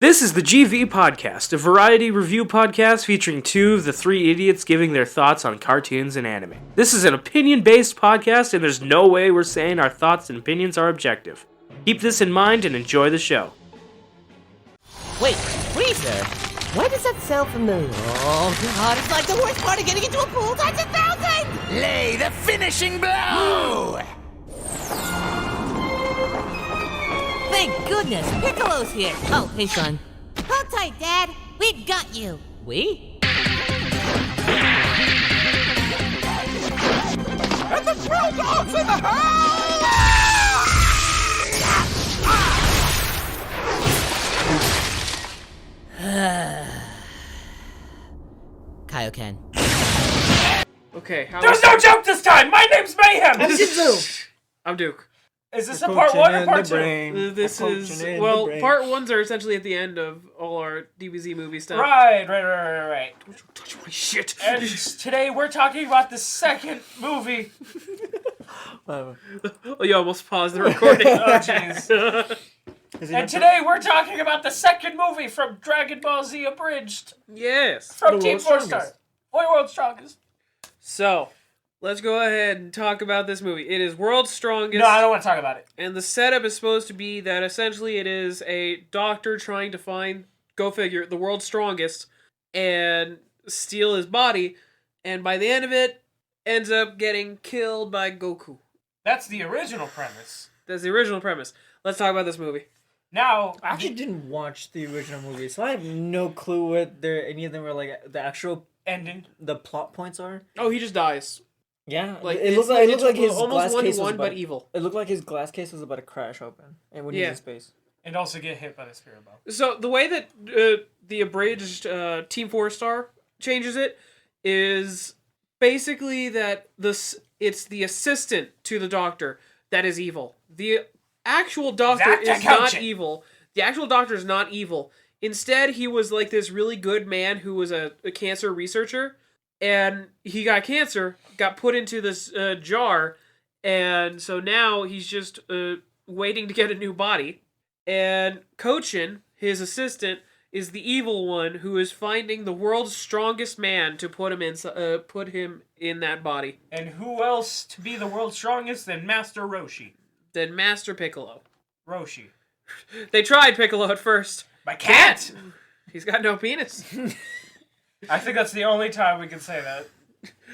This is the GV Podcast, a variety review podcast featuring two of the three idiots giving their thoughts on cartoons and anime. This is an opinion-based podcast, and there's no way we're saying our thoughts and opinions are objective. Keep this in mind and enjoy the show. Wait, Freezer? Why does that sound familiar? Oh god, it's like the worst part of getting into a pool times 1,000! Lay the finishing blow! Thank goodness, Piccolo's here! Oh, hey son. Hold tight, Dad. We've got you. We? And the thrill dogs in the house! KOCHIN. Okay, There's no joke this time! My name's Mayhem! I'm Duke. Is this a part one or part two? This is, well, part ones are essentially at the end of all our DBZ movie stuff. Right. Don't touch my shit. And today we're talking about the second movie. Oh, you almost paused the recording. Oh, jeez. And today we're talking about the second movie from Dragon Ball Z Abridged. Yes. From Team 4-Star. World's Strongest. So, let's go ahead and talk about this movie. It is World's Strongest. No, I don't want to talk about it. And the setup is supposed to be that essentially it is a doctor trying to find, go figure, the world's strongest and steal his body. And by the end of it, ends up getting killed by Goku. That's the original premise. That's the original premise. Let's talk about this movie. Now, I actually didn't watch the original movie, so I have no clue what any of them were like. The actual ending. the plot points are. Oh, he just dies. Yeah, Like it looked like his almost glass case was one, about, but evil. It looked like his glass case was about to crash open, and when he's in space. And also get hit by the spirit ball. So the way that the Abridged Team 4-Star changes it is basically that it's the assistant to the doctor that is evil. The actual doctor is not evil. The actual doctor is not evil. Instead, he was like this really good man who was a cancer researcher, and he got cancer, got put into this jar, and so now he's just waiting to get a new body. And KOCHIN, his assistant, is the evil one who is finding the world's strongest man to put him in that body. And who else to be the world's strongest than Master Roshi? Then Master Piccolo. Roshi. They tried Piccolo at first. I can't! He's got no penis. I think that's the only time we can say that.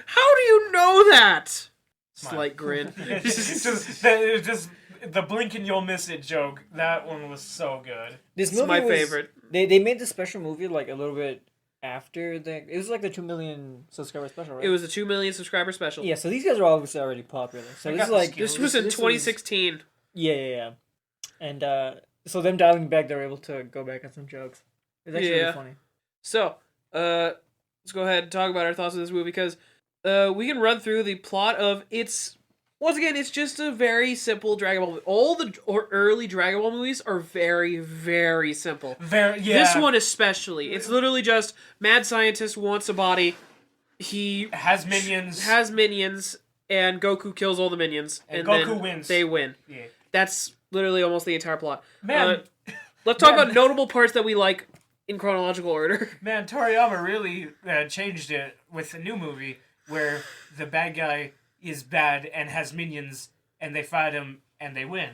How do you know that? Smile. Slight grin. It's just the blink and you'll miss it joke. That one was so good. This It's my favorite. They made the special movie like a little bit after it was like the 2 million subscriber special, right? It was a 2 million subscriber special. Yeah, so these guys are obviously already popular. So They this got is the like skills. This was in 2016. Yeah. And so them dialing back, they're able to go back on some jokes. It's actually really funny. So, let's go ahead and talk about our thoughts on this movie because we can run through the plot of once again, it's just a very simple Dragon Ball movie. All the early Dragon Ball movies are very, very simple. This one especially. It's literally just mad scientist wants a body. He has minions. And Goku kills all the minions. And then Goku wins. They win. Yeah. That's literally almost the entire plot. Man. Let's talk about notable parts that we like in chronological order. Man, Toriyama really changed it with the new movie where the bad guy is bad and has minions and they fight him and they win.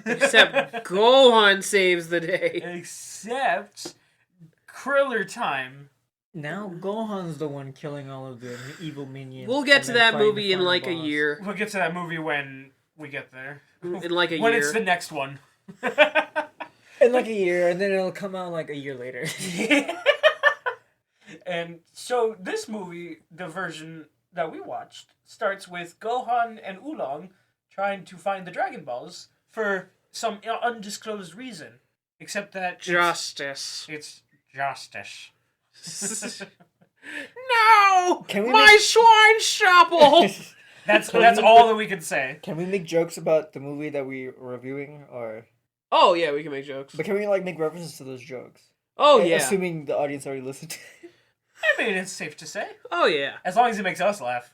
Except Gohan saves the day. Except Kriller time. Now Gohan's the one killing all of the evil minions. We'll get and to then that fighting movie the in final like a boss. year. We'll get to that movie when we get there. In like a when year. it's the next one. In like a year, and then it'll come out like a year later. And so this movie, the version that we watched, starts with Gohan and Oolong trying to find the Dragon Balls for some undisclosed reason. Except that Justice. it's justice. No! Can we My swine shopple! That's all that we can say. Can we make jokes about the movie that we're reviewing, or? Oh yeah, we can make jokes. But can we like make references to those jokes? Oh yeah. Assuming the audience already listened to it. I mean, it's safe to say. Oh yeah. As long as it makes us laugh.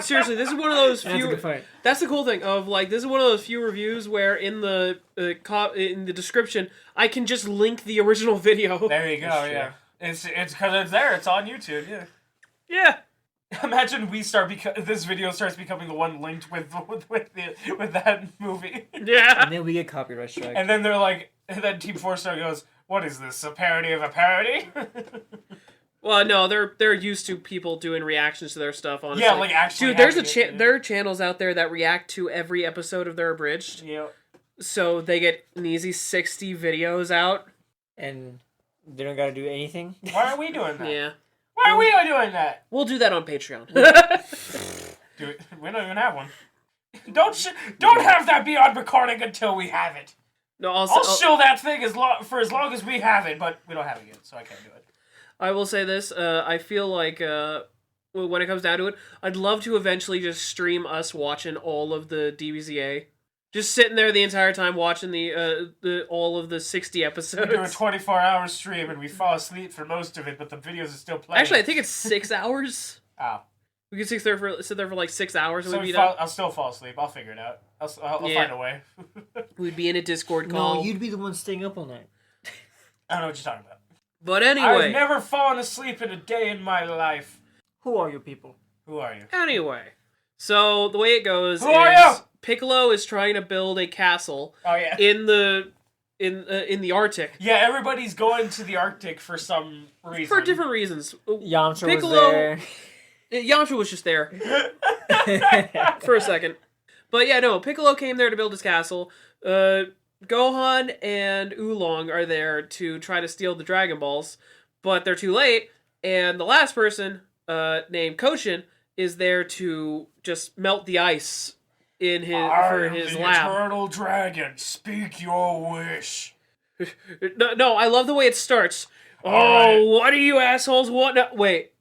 Seriously, this is one of those That's a few. good point. That's the cool thing of like this is one of those few reviews where in the in the description I can just link the original video. There you go, yeah. It's because it's there. It's on YouTube, yeah. Yeah. Imagine this video starts becoming the one linked with that movie. Yeah. And then we get copyright strike. And then they're like, and then Team 4-Star goes, "What is this? A parody of a parody?" Well, no, they're used to people doing reactions to their stuff. Honestly, Yeah, like actually. dude, there are channels out there that react to every episode of their Abridged. Yeah. So they get an easy 60 videos out. And they don't gotta do anything. Why are we doing that? Yeah. Why are we doing that? We'll do that on Patreon. Do it. We don't even have one. Don't have that be on recording until we have it. No, I'll show that thing for as long as we have it, but we don't have it yet, so I can't do it. I will say this. I feel like when it comes down to it, I'd love to eventually just stream us watching all of the DBZA. Just sitting there the entire time watching the all of the 60 episodes. We do a 24-hour stream and we fall asleep for most of it, but the videos are still playing. Actually, I think it's 6 hours. Oh. We could sit there for like 6 hours and So we'd be done. I'll still fall asleep. I'll figure it out. I'll Yeah. find a way. We'd be in a Discord call. No, you'd be the one staying up all night. I don't know what you're talking about. But anyway. I've never fallen asleep in a day in my life. Who are you people? Who are you? Anyway. So the way it goes Who are you? Piccolo is trying to build a castle Oh yeah. in the Arctic. Yeah, everybody's going to the Arctic for some reason. For different reasons. Yamcha Piccolo- was there. Yamcha was just there for a second. But yeah, no, Piccolo came there to build his castle. Gohan and Oolong are there to try to steal the Dragon Balls, but they're too late, and the last person, named Kochin, is there to just melt the ice in his lab. Eternal dragon, speak your wish. No, I love the way it starts. Alright. What do you assholes want? No, wait.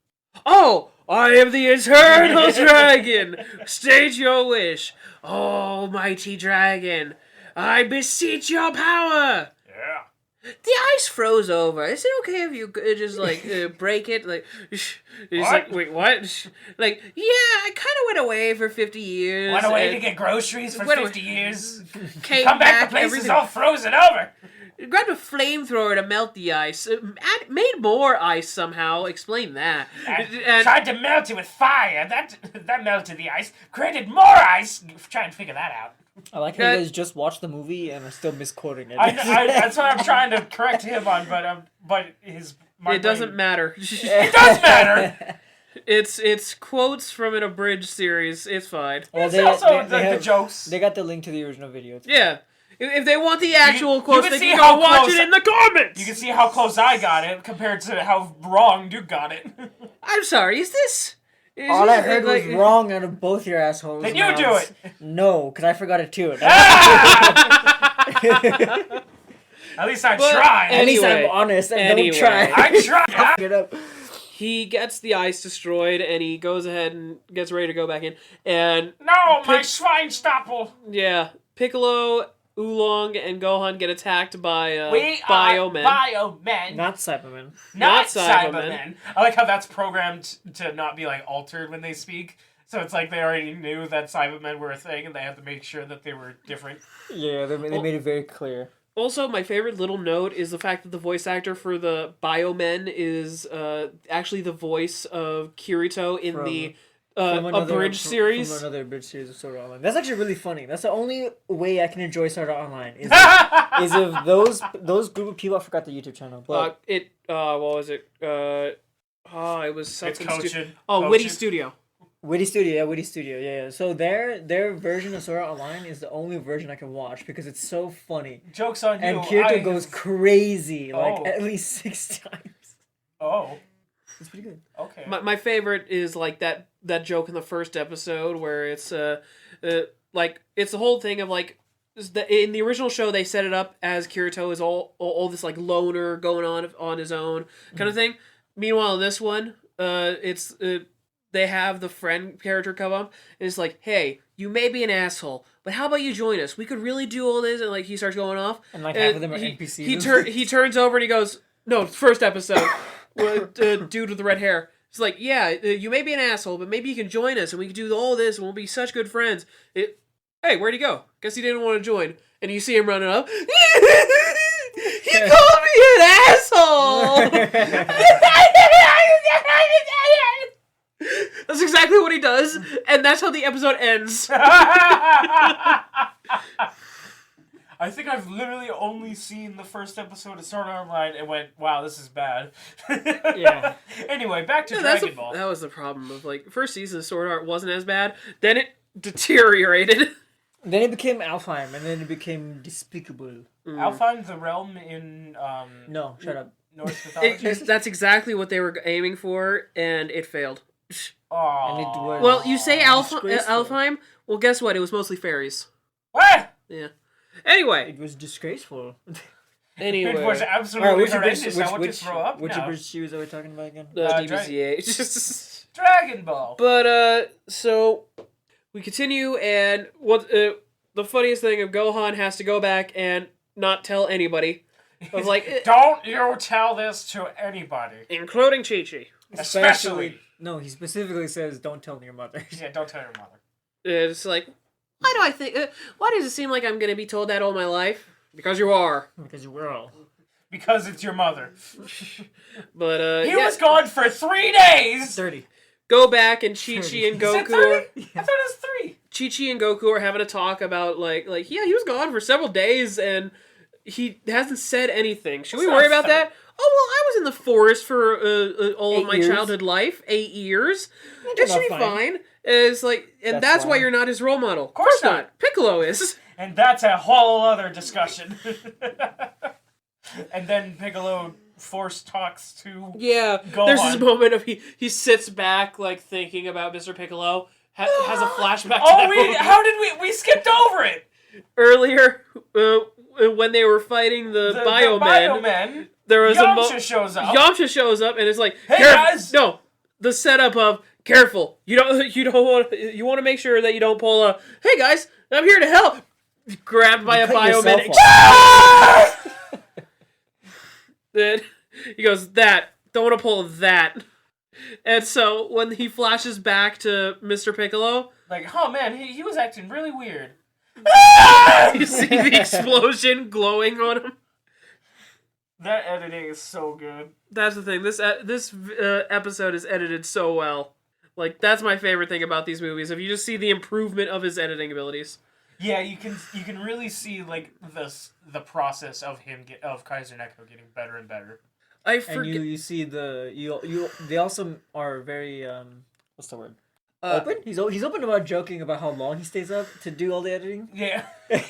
Oh, I am the eternal dragon. State your wish. Oh, mighty dragon, I beseech your power. Yeah. The ice froze over. Is it okay if you just like break it? Like, he's What? like, wait, what? Like, yeah, I kind of went away for 50 years. Went away to and get groceries for Went away. 50 years. came Come back, the place everything. is all frozen over. Grabbed a flamethrower to melt the ice. Made more ice somehow. Explain that. And Tried to melt it with fire. That melted the ice. Created more ice. Try and figure that out. I like how you guys just watched the movie and are still misquoting it. That's what I'm trying to correct him on, but it doesn't matter. It does matter. It's quotes from an abridged series. It's fine. Well, It's also the jokes. They got the link to the original video. Too. Yeah. If they want the actual you quotes, can they see can how go watch close- it in the comments. You can see how close I got it compared to how wrong Duke got it. I'm sorry. Is this? All I heard was wrong out of both your assholes. Then you do mouths. it. No, because I forgot it too. At least I But- tried. At least Anyway. I'm honest and Anyway. don't try. I tried. Get up. He gets the ice destroyed, and he goes ahead and gets ready to go back in. And No, my Schweinstapel. yeah, Piccolo, Oolong, and Gohan get attacked by We Biomen. are Biomen. Not Cyberman. Not Cybermen. Cybermen. I like how that's programmed to not be like altered when they speak. So it's like they already knew that Cybermen were a thing, and they had to make sure that they were different. Yeah, they made it very clear. Also, my favorite little note is the fact that the voice actor for the Biomen is actually the voice of Kirito in the Abridged series. From another Abridged series of Sword Art Online. That's actually really funny. That's the only way I can enjoy Sword Art Online. Is if those group of people, I forgot the YouTube channel. But What was it? It was something KOCHIN. stupid. KOCHIN. Witty Studio. Witty Studio, yeah. So their version of Sword Art Online is the only version I can watch because it's so funny. Joke's on you. And Kirito goes crazy, like Oh. at least 6 times. Oh, It's pretty good. okay. My favorite is like that joke in the first episode where it's like it's the whole thing of like in the original show they set it up as Kirito is all this like loner going on his own kind of thing. Meanwhile, in this one, it's they have the friend character come up and it's like, hey, you may be an asshole, but how about you join us? We could really do all this, and like he starts going off, And like half of them are NPCs. He turns over and he goes, no, first episode. dude with the red hair. It's like, yeah, you may be an asshole, but maybe you can join us and we can do all this and we'll be such good friends. Hey, where'd he go? Guess he didn't want to join. And you see him running up. He called me an asshole! That's exactly what he does, and that's how the episode ends. I think I've literally only seen the first episode of Sword Art Online and went, wow, this is bad. Yeah. Anyway, back to Dragon Ball. That was the problem of, like, first season of Sword Art wasn't as bad, then it deteriorated. Then it became Alfheim, and then it became Despicable. Alfheim, the realm in No, shut up. Norse mythology. That's exactly what they were aiming for, and it failed. And it was Well, you say disgraceful. Alfheim? Well, guess what? It was mostly fairies. What? Yeah. Anyway. It was disgraceful. Anyway. It was Alright, absolutely horrendous. I want to throw up which now. abridged series are we talking about again? DBZA. Dragon Ball. But, so, we continue, and what the funniest thing of Gohan has to go back and not tell anybody. Of like, Don't you tell this to anybody. including Chi-Chi. Especially. No, he specifically says, don't tell your mother. Yeah, don't tell your mother. It's like, why does it seem like I'm going to be told that all my life? Because you are. Because you were all. Because it's your mother. But, He was gone for 3 days! 30. Go back and Chi-Chi and Is it Goku 30? are... I thought it was 3. Chi-Chi and Goku are having a talk about, like, yeah, he was gone for several days, and he hasn't said anything. Should we That's worry not about fair. that? Oh, well, I was in the forest for all 8 of my years. childhood life. 8 years. It enough should be fine. fine. It's like, and That's that's why fine. you're not his role model. Of course not. Piccolo is. And that's a whole other discussion. And then Piccolo force talks to... Yeah. Go There's on. this moment of he sits back, like, thinking about Mr. Piccolo, has a flashback to Oh, that moment. how did we skipped over it? Earlier, when they were fighting the Biomen, Biomen. there was Yamcha shows up. Yamcha shows up and it's like, Hey, "Caref- guys!" No, the setup of careful. You want to make sure that you don't pull a. Hey guys, I'm here to help. Grabbed by a cut yourself Biomen. off. Then he goes, "That don't want to pull that." And so when he flashes back to Mr. Piccolo, Like, oh man, he was acting really weird. you see the explosion glowing on him. That editing is so good. That's the thing. This episode is edited so well. Like, that's my favorite thing about these movies. If you just see the improvement of his editing abilities. Yeah, you can really see like the process of of Kaiser Neko getting better and better. I And forget. you see they also are very what's the word? Open? He's open about joking about how long he stays up to do all the editing. Yeah.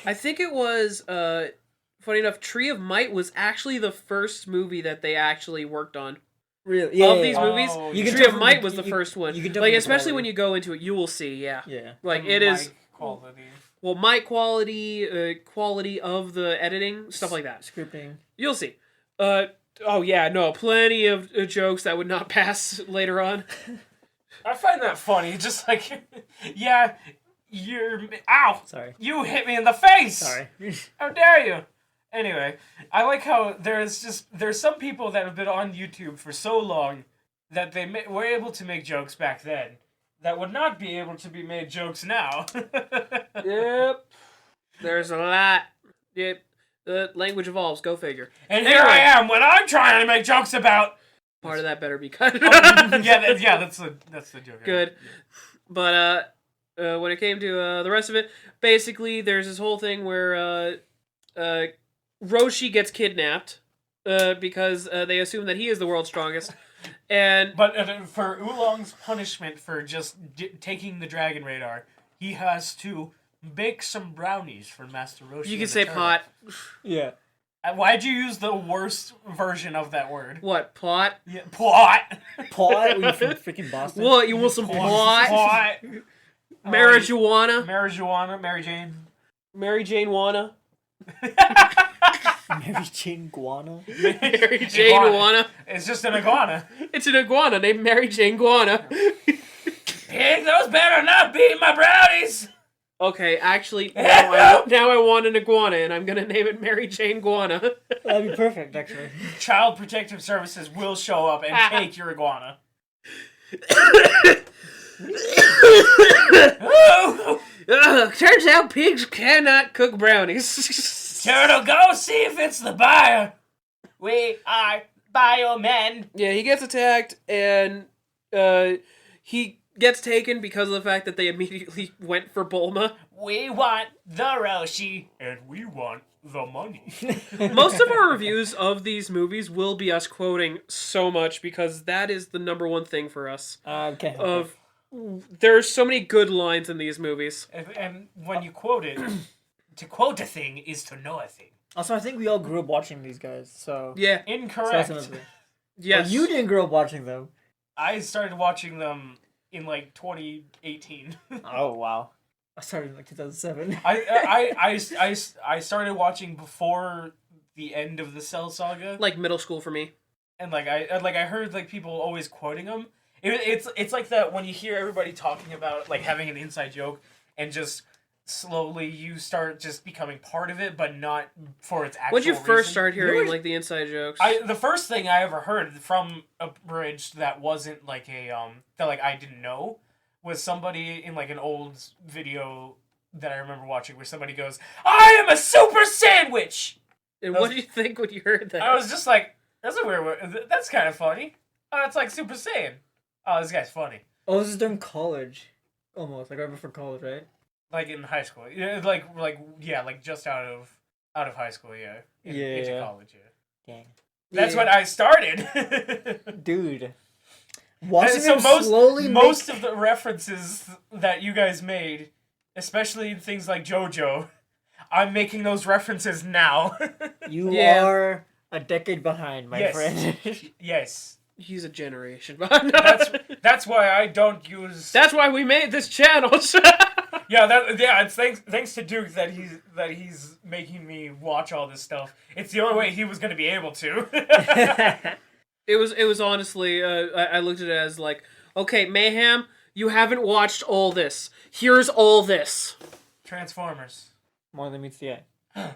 I think it was, funny enough, Tree of Might was actually the first movie that they actually worked on. Really? Yeah. Of yeah, these yeah. movies, Oh, You can Tree tell of from Might the- was the you- first one. you can tell Like, from the especially quality. when you go into it, you will see, yeah. Yeah. Like, it is, Mic quality. well, mic quality, quality of the editing, stuff like that. Scripting. You'll see. Oh yeah, no, plenty of jokes that would not pass later on. I find that funny. Just like, yeah, ow! Sorry. You hit me in the face. Sorry. How dare you? Anyway, I like how there's some people that have been on YouTube for so long that they were able to make jokes back then that would not be able to be made jokes now. Yep. There's a lot. Yep. The language evolves. Go figure. And here I am when I'm trying to make jokes about. Part of that better be cut. That's the joke. Good. But when it came to the rest of it, basically there's this whole thing where Roshi gets kidnapped because they assume that he is the world's strongest. And But for Oolong's punishment for just taking the dragon radar, he has to bake some brownies for Master Roshi. you and can the say turtle. pot. Yeah. Why'd you use the worst version of that word? What? Plot? Yeah, plot. Paul, you from freaking Boston? What? You want some plot? Plot. Marijuana? Marijuana. Mary Jane. Mary Jane Wanna? Mary Jane Guana? Mary Jane Iguana. Wanna? It's just an iguana. It's an iguana named Mary Jane Guana. Pig, those better not be my brownies. Okay, actually, now I want an iguana, and I'm gonna name it Mary Jane Guana. That'd be perfect, actually. Child Protective Services will show up and take your iguana. Turns out pigs cannot cook brownies. Turtle, go see if it's the buyer. We are biomen. Yeah, he gets attacked, and he gets taken because of the fact that they immediately went for Bulma. We want the Roshi. And we want the money. Most of our reviews of these movies will be us quoting so much because that is the number one thing for us. Okay. There's so many good lines in these movies. And when you quote it, to quote a thing is to know a thing. Also, I think we all grew up watching these guys, so... Yeah. Incorrect. Yes. Well, you didn't grow up watching them. I started watching them in like 2018. Oh, wow. I started in like 2007. I started watching before the end of the Cell Saga, Like middle school for me. and I heard like people always quoting them. It's like that when you hear everybody talking about like having an inside joke, and just slowly you start just becoming part of it, but not for its actual. When did you first reason. start hearing like the inside jokes? The first thing I ever heard from Abridged that wasn't like a that like I didn't know was somebody in like an old video that I remember watching where somebody goes, "I am a super sandwich." And what did you think when you heard that? I was just like, "That's a weird word. That's kind of funny. Oh, it's like Super Saiyan. Oh, this guy's funny." Oh, this is during college. Almost, like right before college, right? Like in high school, yeah, like just out of high school, yeah, into college, yeah. Dang. That's when I started, Dude. Watching so him slowly most of the references that you guys made, especially in things like JoJo, I'm making those references now. You Yeah. are a decade behind, my Yes. friend. Yes, He's a generation. that's why I don't use. That's why we made this channel. It's thanks to Duke that he's making me watch all this stuff. It's the only way he was gonna be able to. It was honestly, I looked at it as like, okay, Mayhem, you haven't watched all this. Here's all this. Transformers, More than meets the eye.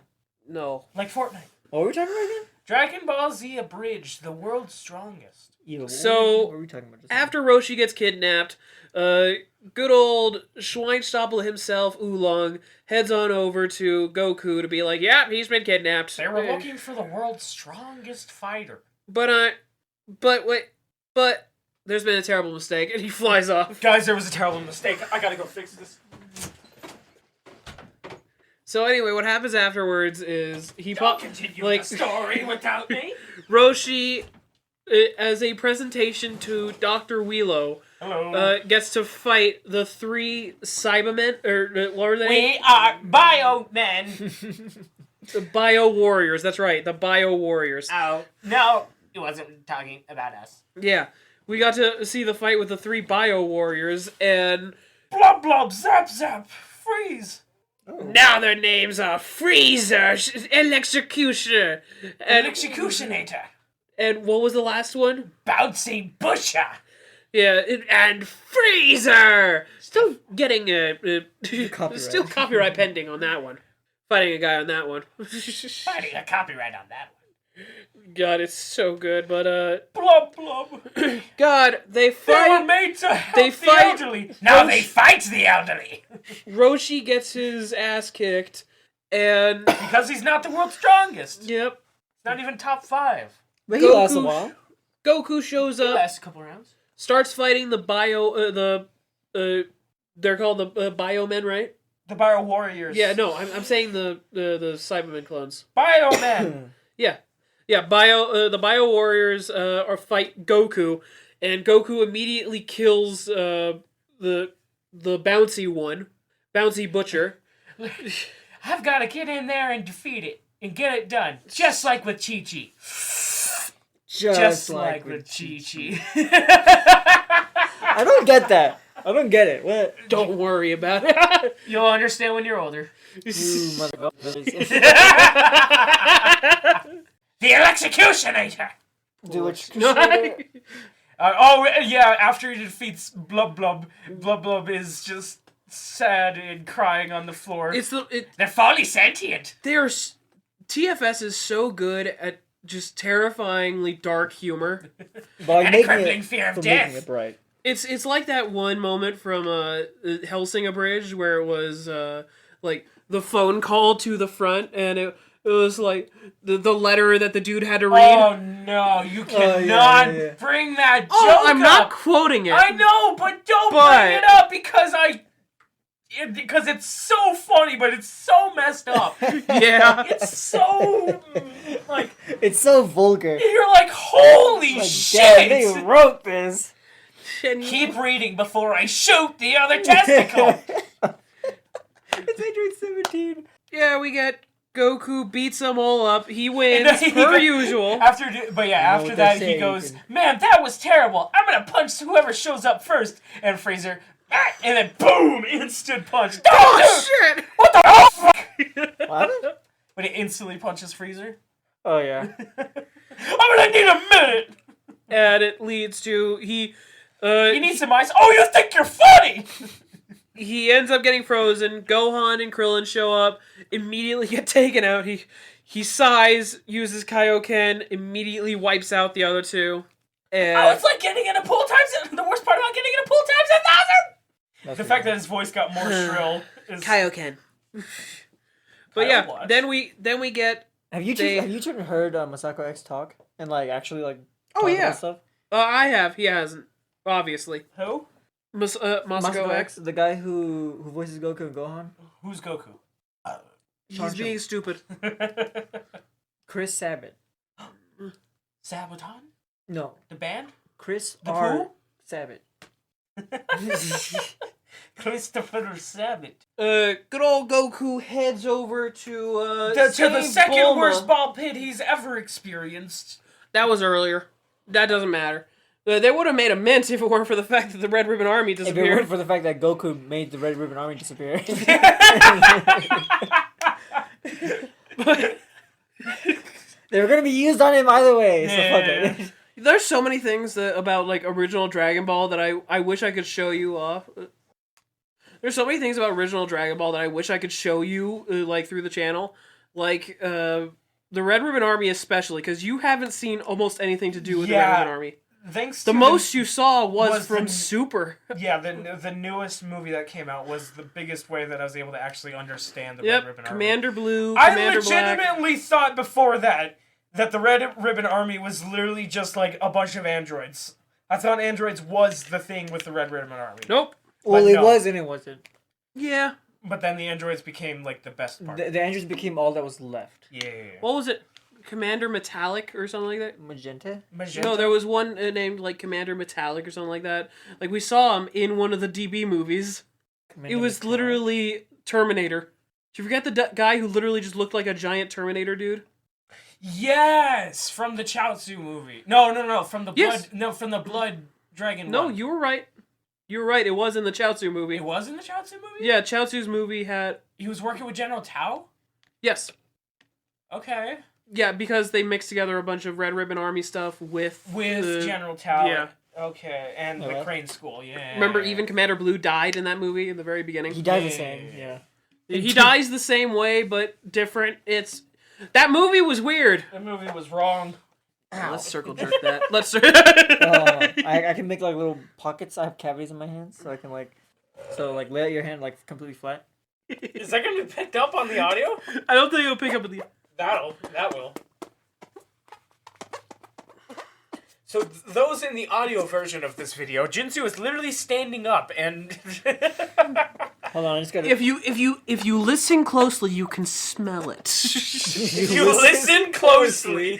No. like Fortnite. What were we talking about again? Dragon Ball Z Abridged, the world's strongest. Yeah, So, what were we talking about? Just After Roshi gets kidnapped, good old Schweinstopple himself, Oolong, heads on over to Goku to be like, yeah, he's been kidnapped. They were looking for the world's strongest fighter. But there's been a terrible mistake, and he flies off. Guys, there was a terrible mistake. I gotta go fix this. So anyway, what happens afterwards is he Continue like the story without me. Roshi, as a presentation to Dr. Wheelo, Hello. gets to fight the three Cybermen, or what were they? We are Biomen. The Bio Warriors. That's right, the Bio Warriors. Oh, no, it wasn't talking about us. Yeah, we got to see the fight with the three Bio Warriors, and Blub blub, zap zap, freeze. now their names are Freezer, Electrocutioner, and Executionator. and what was the last one? Bouncy Busher. Yeah, and Freezer. Still getting Copyright. still copyright pending on that one. Fighting a guy on that one. Finding a copyright on that one. God, it's so good, but Blub blub. God, they They were fight. made to help They the fight- elderly. Now they fight the elderly. Roshi gets his ass kicked, and Because he's not the world's strongest. yep, Not even top 5. But he lasts a Goku- while. Goku shows up, Last couple rounds. starts fighting the they're called the Biomen, right? The Bio Warriors. Yeah, no, I'm saying the Cybermen clones. Biomen. Yeah, the Bio Warriors fight Goku, and Goku immediately kills the bouncy one, Bouncy Butcher. I've got to get in there and defeat it and get it done. Just like with Chi-Chi. Just like with Chi-Chi. I don't get that. I don't get it. What? Don't worry about it. You'll understand when you're older. Ooh, motherfuckers. The Executionator! Do what you After he defeats Blub Blub, Blub Blub is just sad and crying on the floor. It's They're fully sentient. they're TFS is so good at just terrifyingly dark humor. But And a crippling fear of death. Making it bright. It's like that one moment from Hellsing Abridged where it was like the phone call to the front, and it was like the letter that the dude had to read. Oh no, you cannot bring that joke I'm up. not quoting it. I know, but don't bring it up because it's so funny, but it's so messed up. Yeah. It's so like It's so vulgar. you're like, holy Like, shit! damn, they wrote this. Keep reading before I shoot the other testicle. It's Android 17. Yeah, we get Goku beats them all up. He wins And then per usual. After what that, they he say, goes, you can- "Man, that was terrible. I'm gonna punch whoever shows up first." And Fraser, and then boom, instant punch. Oh shit! What the fuck? What happened? But he instantly punches Freezer. Oh, yeah. I'm gonna need a minute. And it leads to He needs some ice. Oh, you think you're funny? he ends up getting frozen. Gohan and Krillin show up, immediately get taken out. He sighs, uses Kaioken, immediately wipes out the other two. And Oh, it's like getting in a pool times. The worst part about getting in a pool times 1,000. The fact that his voice got more shrill is. Kaioken. But Kyle yeah, watch. then we get Have you two heard Masako X talk? And, like, actually, like, Oh, talk yeah. about stuff? I have. He hasn't. Obviously. Who? Masako X. The guy who voices Goku and Gohan? Who's Goku? He's being stupid. Chris Sabat. Sabaton? No. The band? Chris The R. who? Sabat. Christopher Sabat. Good old Goku heads over to To the save second Bulma. worst ball pit he's ever experienced. That was earlier. That doesn't matter. They would have made a mint if it weren't for the fact that the Red Ribbon Army If it disappeared. weren't for the fact that Goku made the Red Ribbon Army disappear. They were gonna be used on him either way, so fuck it. There's so many things about like original Dragon Ball that I wish I could show you off. There's so many things about original Dragon Ball that I wish I could show you like through the channel, like the Red Ribbon Army especially, because you haven't seen almost anything to do with the Red Ribbon Army. Thanks. The to most you saw was from the- Super. Yeah, the newest movie that came out was the biggest way that I was able to actually understand the Red Yep, Ribbon Army. Commander Blue, I Commander Black. legitimately thought before that the Red Ribbon Army was literally just like a bunch of androids. I thought androids was the thing with the Red Ribbon Army. Nope. Well, But it no. was and it wasn't. Yeah. But then the androids became like the best part. The androids became all that was left. Yeah. What was it? Commander Metallic or something like that? Magenta? Magenta? No, there was one named like Commander Metallic or something like that. Like we saw him in one of the DB movies. Commander It was Metallic. literally literally Terminator. Did you forget the guy who literally just looked like a giant Terminator dude? Yes, from the Chaozu movie. No, from the Yes. blood. No, from the Blood Dragon. No, one. you were right. You were right. It was in the Chaozu movie. It was in the Chaozu movie. Yeah, Chaozu's movie had. He was working with General Tao. Yes. Okay. Yeah, because they mixed together a bunch of Red Ribbon Army stuff with General Tao. Yeah. Okay, and the Alright. Crane School. Yeah. Remember, even Commander Blue died in that movie in the very beginning. He died the Yeah. same, yeah. He dies the same way, but different. That movie was weird. the movie was wrong. Let's circle jerk that. Let's. I can make like little pockets. I have cavities in my hands, so I can like lay out your hand like completely flat. Is that going to be picked up on the audio? I don't think it'll pick up the. That will. So those in the audio version of this video, Jinsu is literally standing up and Hold on, I just gotta. If you listen closely, you can smell it. if you listen closely,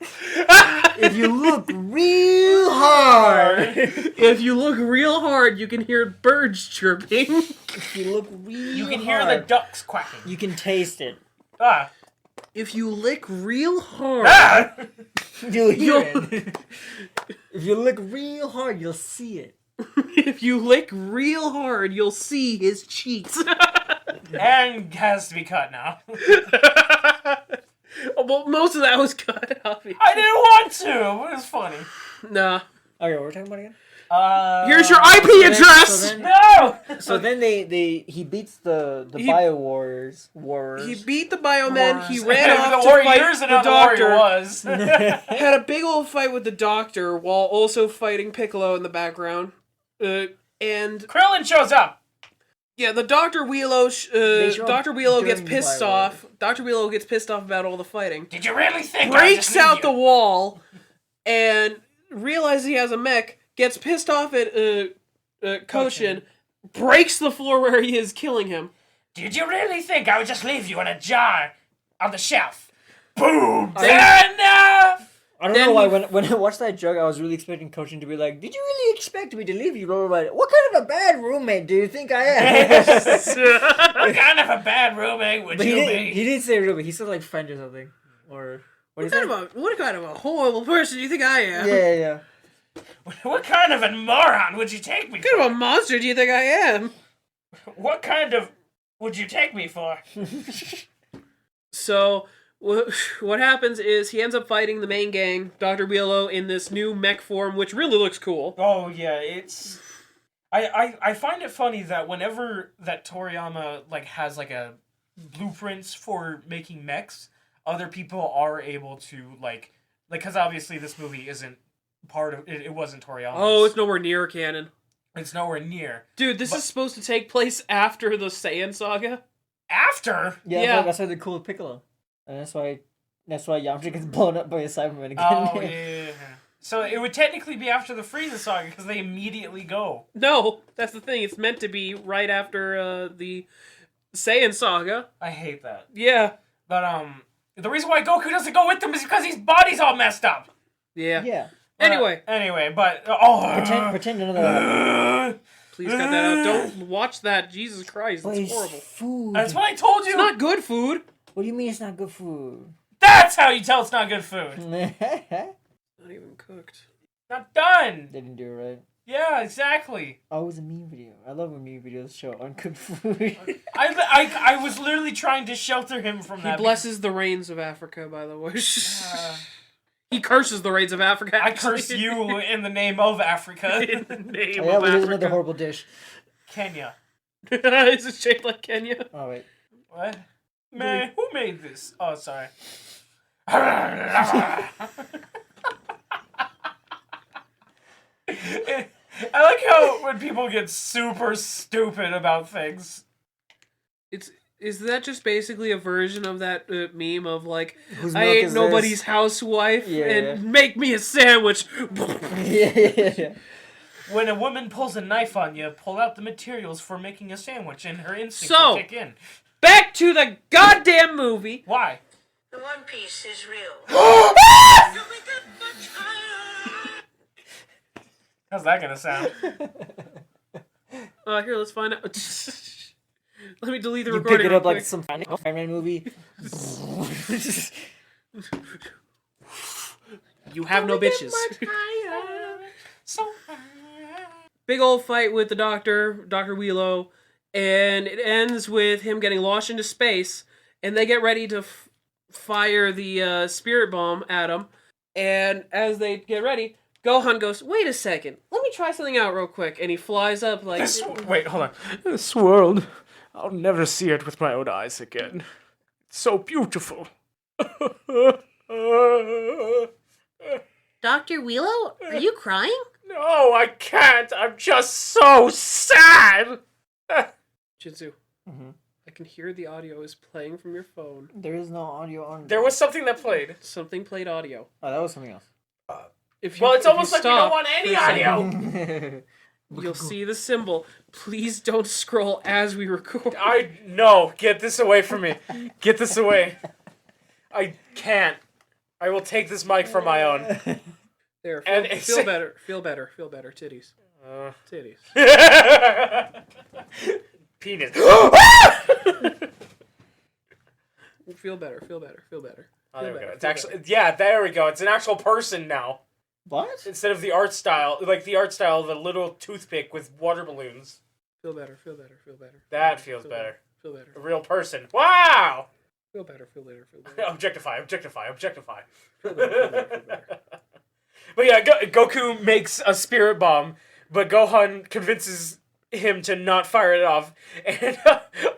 if you look real hard, If you look real hard, you can hear birds chirping. if you look real you can hear hard, the ducks quacking. you can taste it. Ah. If you lick real hard, Ah! You'll hear it. If you look real hard, you'll see it. if you lick real hard, you'll see his cheeks. And has to be cut now. Well, most of that was cut off. I didn't want to. It was funny. Nah. Okay, what we're talking about again? Here's your IP address. No. So then he beats the He- Bio Warriors. He beat the Biomen. He Wars. ran off the to Warriors fight and the how the Warrior doctor. was. Had a big old fight with the doctor while also fighting Piccolo in the background. And Krillin shows up. yeah, the Dr. Wheelo, show up Dr. Wheelo gets during pissed Bio off. Dr. Wheelo gets pissed off about all the fighting. Did you really think I Breaks just leave out the you? wall and realizes he has a mech. Gets pissed off at KOCHIN. Breaks the floor where he is, killing him. Did you really think I would just leave you in a jar on the shelf? Boom! Fair enough! I don't Then know why he- when I watched that joke, I was really expecting Kochin to be like, "Did you really expect me to leave you?" Blah, blah, blah. What kind of a bad roommate do you think I am? What kind of a bad roommate would But you he be? didn't say roommate. He said like friend or something, or what What did he kind, say? what kind of a horrible person do you think I am? Yeah. What kind of a moron would you take me What kind for? of a monster do you think I am? What kind of would you take me for? So, what happens is he ends up fighting the main gang, Dr. Wheelo, in this new mech form, which really looks cool. Oh yeah, it's. I find it funny that whenever that Toriyama like has like a blueprints for making mechs, other people are able to like because obviously this movie isn't part of it. It wasn't Toriyama. Oh, it's nowhere near canon. It's nowhere near. Dude, this But- is supposed to take place after the Saiyan saga. After Yeah. That's why they're cool with Piccolo, and that's why Yamcha gets blown up by a Cyberman again. Oh yeah. So it would technically be after the Frieza saga because they immediately go. No, that's the thing. It's meant to be right after the Saiyan saga. I hate that. Yeah. But the reason why Goku doesn't go with them is because his body's all messed up. Yeah. Yeah. Anyway, but Pretend none of that. please cut that out. Don't watch that. Jesus Christ, But it's it's horrible. food. That's what I told you. It's not good food. What do you mean it's not good food? That's how you tell it's not good food. They Not even cooked. Not done. didn't do it right. Yeah, exactly. Oh, it was a meme video. I love when meme videos show uncooked food. I was literally trying to shelter him from He that. blesses the rains of Africa, by the way. He curses the rains of Africa. I actually. curse you in the name of Africa. In the name Oh, yeah, of we did another Africa. horrible dish. Kenya. Is it shaped like Kenya? Oh wait. What? Man, who made this? Oh, sorry. I like how when people get super stupid about things. Is that just basically a version of that meme of like, Whose I milk ain't is nobody's this? housewife Yeah. and make me a sandwich? Yeah. When a woman pulls a knife on you, pull out the materials for making a sandwich, and her instincts So- will kick in. Back to the goddamn movie. Why? The One Piece is real. How's that gonna sound? Here, let's find out. Let me delete the You recording. pick it real up like quick. some Spider-Man movie. You have no bitches. So Big old fight with the Dr. Wheelo, and it ends with him getting launched into space, and they get ready to fire the spirit bomb at him. And as they get ready, Gohan goes, "Wait a second, let me try something out real quick," and he flies up like. wait, hold on. This world, I'll never see it with my own eyes again. It's so beautiful. Dr. Wheelo, are you crying? No, I can't. I'm just so sad. Jinzu, Mhm. I can hear the audio is playing from your phone. There is no audio on. There was something that played. Something played audio. Oh, that was something else. If Well, it's if almost like we don't stop want any for a second, audio. You'll see the symbol. Please don't scroll as we record. No, get this away from me. Get this away. I can't. I will take this mic for my own. There, And feel, it's- feel better. Feel better. Feel better. Titties. Titties. Penis. Feel better. Feel better. Feel better. Oh, there we Feel go. It's better, actually, yeah, there we go. It's an actual person now. What? Instead of the art style, like the art style of a little toothpick with water balloons. Feel better. Feel better. Feel better. That feels better. Feel better. A real person. Wow! Feel better. Feel better. Feel better. Objectify, objectify, objectify. Feel better. Feel better. Feel better. But yeah, Goku makes a spirit bomb, but Gohan convinces him to not fire it off. And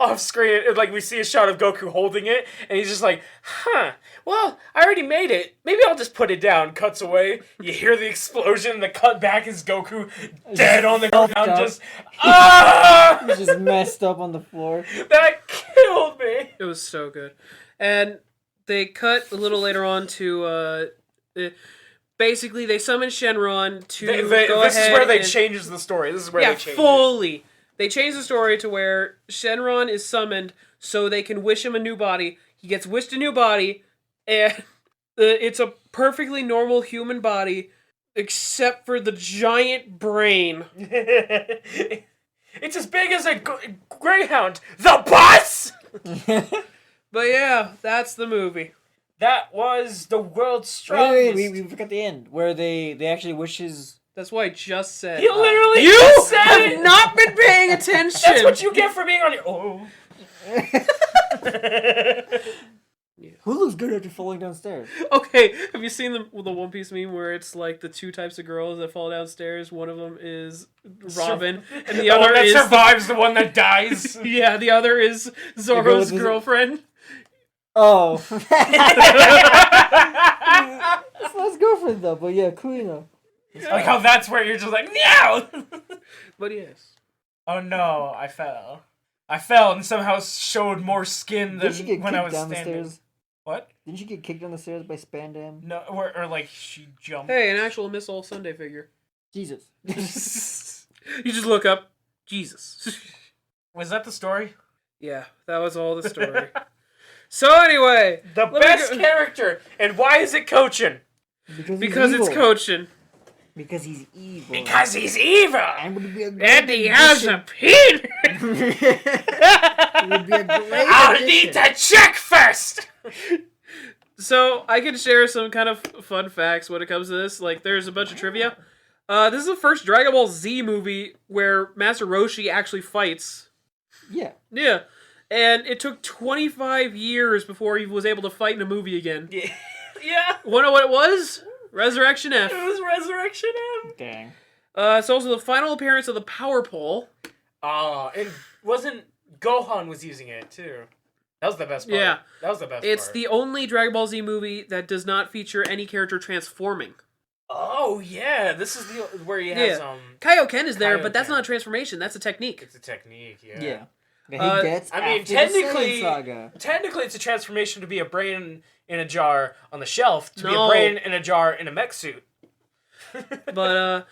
off screen, like, we see a shot of Goku holding it, and he's just like, huh, well, I already made it. Maybe I'll just put it down. Cuts away. You hear the explosion, the cut back is Goku dead on the ground, just, ah! He's just messed up on the floor. That killed me. It was so good. And they cut a little later on to, basically, they summon Shenron to go this ahead is where they and, changes the story. This is where they change fully. They change the story to where Shenron is summoned so they can wish him a new body. He gets wished a new body, and it's a perfectly normal human body, except for the giant brain. It's as big as a Greyhound. The bus! But yeah, that's the movie. That was the world's strongest. Wait, we forgot the end where they actually wish his. That's what I just said. You literally You said have it! not been paying attention. That's what you get for being on your. Oh. Who looks good after falling downstairs? Okay, have you seen the One Piece meme where it's like the two types of girls that fall downstairs? One of them is Robin, and the other that is survives the one that dies. yeah, the other is Zoro's with his- girlfriend. Oh. It's not his girlfriend though, but yeah, Kuina. Like how that's where you're just like, no! But yes, Oh no, I fell. I fell and somehow showed more skin than Didn't she get when I kicked was down the standing. stairs? What? Didn't she get kicked down the stairs by Spandam? No, or like she jumped. hey, an actual Miss All Sunday figure. Jesus. You just look up Jesus. Was that the story? Yeah, that was all the story. So anyway, The let me best go- character, and why is it Kochin? because it's Cochin. Because he's evil. Because he's evil, And would be a great And he has a addition. penis! It would be a great I'll addition. need to check first. So, I can share some kind of fun facts when it comes to this. Like, there's a bunch of trivia. This is the first Dragon Ball Z movie where Master Roshi actually fights. Yeah. Yeah. And it took 25 years before he was able to fight in a movie again. Yeah, Wanna know what it was? Resurrection F. it was Resurrection M. Dang. It's also the final appearance of the Power Pole. Oh, and wasn't Gohan was using it too? That was the best part. Yeah. That was the best It's part. the only Dragon Ball Z movie that does not feature any character transforming. Oh yeah, this is the where he has Kaioken is there, but that's Kaioken. not a transformation. That's a technique. It's a technique, yeah. Yeah. He gets I mean, after the Saiyan technically, Saga. it's a transformation to be a brain in a jar on the shelf to be No. a brain in a jar in a mech suit. But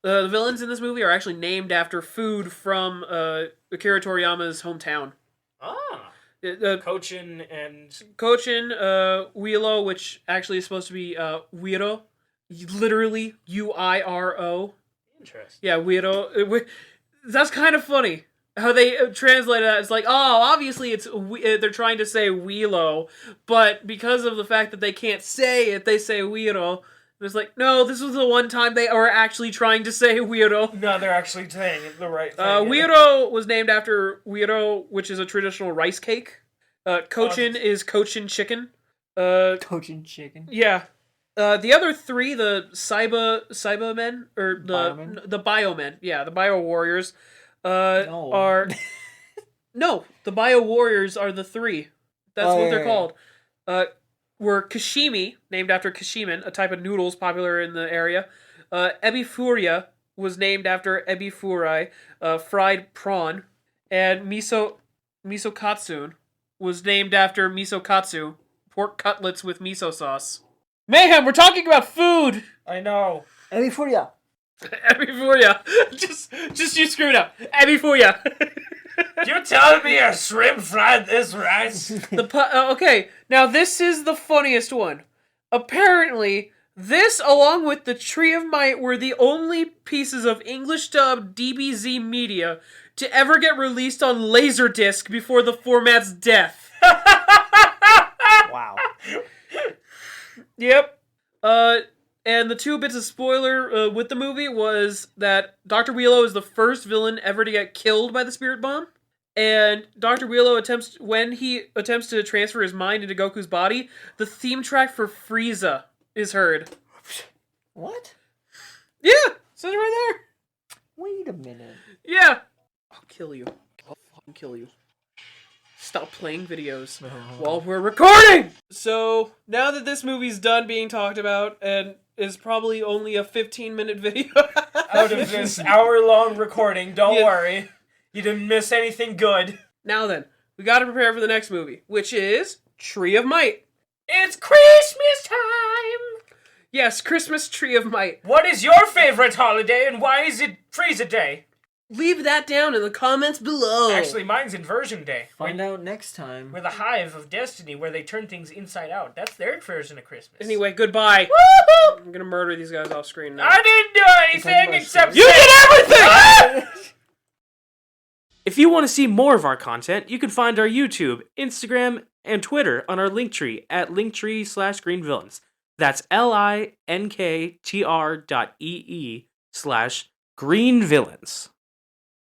the villains in this movie are actually named after food from Akira Toriyama's hometown. Ah, Kochin, Kochin and Wheelo, which actually is supposed to be Wiro, literally Uiro. interesting. Yeah, Wiro. That's kind of funny how they translate that. It's like, oh, obviously they're trying to say Wheelo, but because of the fact that they can't say it, they say Wiro. It's like, no, this was the one time they are actually trying to say Wiro. No, they're actually saying it the right thing. Wiro was named after Wiro, which is a traditional rice cake. Cochin is Cochin chicken. Cochin chicken. Yeah. The other three, the Saiba men, or Biomen? the Biomen, yeah, the Bio Warriors, No. are no, the Bio Warriors are the three. That's Oh, what yeah, they're yeah. called. Were Kashimi, named after Kashimen, a type of noodles popular in the area. Ebifuria was named after Ebifurai, fried prawn, and Misokatsun was named after Misokatsu, pork cutlets with miso sauce. Mayhem, we're talking about food! I know. Ebifuria. Ebifuria. Just you screwed up. Ebifuria. You're telling me a shrimp fried this rice? Okay, now this is the funniest one. Apparently, this, along with the Tree of Might, were the only pieces of English dubbed DBZ media to ever get released on Laserdisc before the format's death. Wow. Yep. And the 2 bits of spoiler with the movie was that Dr. Wheelo is the first villain ever to get killed by the spirit bomb. And Dr. Wheelo attempts to transfer his mind into Goku's body, the theme track for Frieza is heard. What? Yeah, says right there. Wait a minute. Yeah. I'll kill you. I'll fucking kill you. Stop playing videos while we're recording! So, now that this movie's done being talked about and is probably only a 15-minute video Out of this hour-long recording, don't Yeah. worry. You didn't miss anything good. Now then, we gotta prepare for the next movie, which is Tree of Might. It's Christmas time! Yes, Christmas Tree of Might. What is your favorite holiday and why is it Freezer Day? Leave that down in the comments below. Actually, mine's Inversion Day. Find out next time. We're the Hive of Destiny where they turn things inside out. That's their version of Christmas. Anyway, goodbye. Woohoo! I'm gonna murder these guys off screen now. I didn't do anything except You say- did everything! If you want to see more of our content, you can find our YouTube, Instagram, and Twitter on our Linktree at linktree/greenvillains. That's linktr.ee/greenvillains.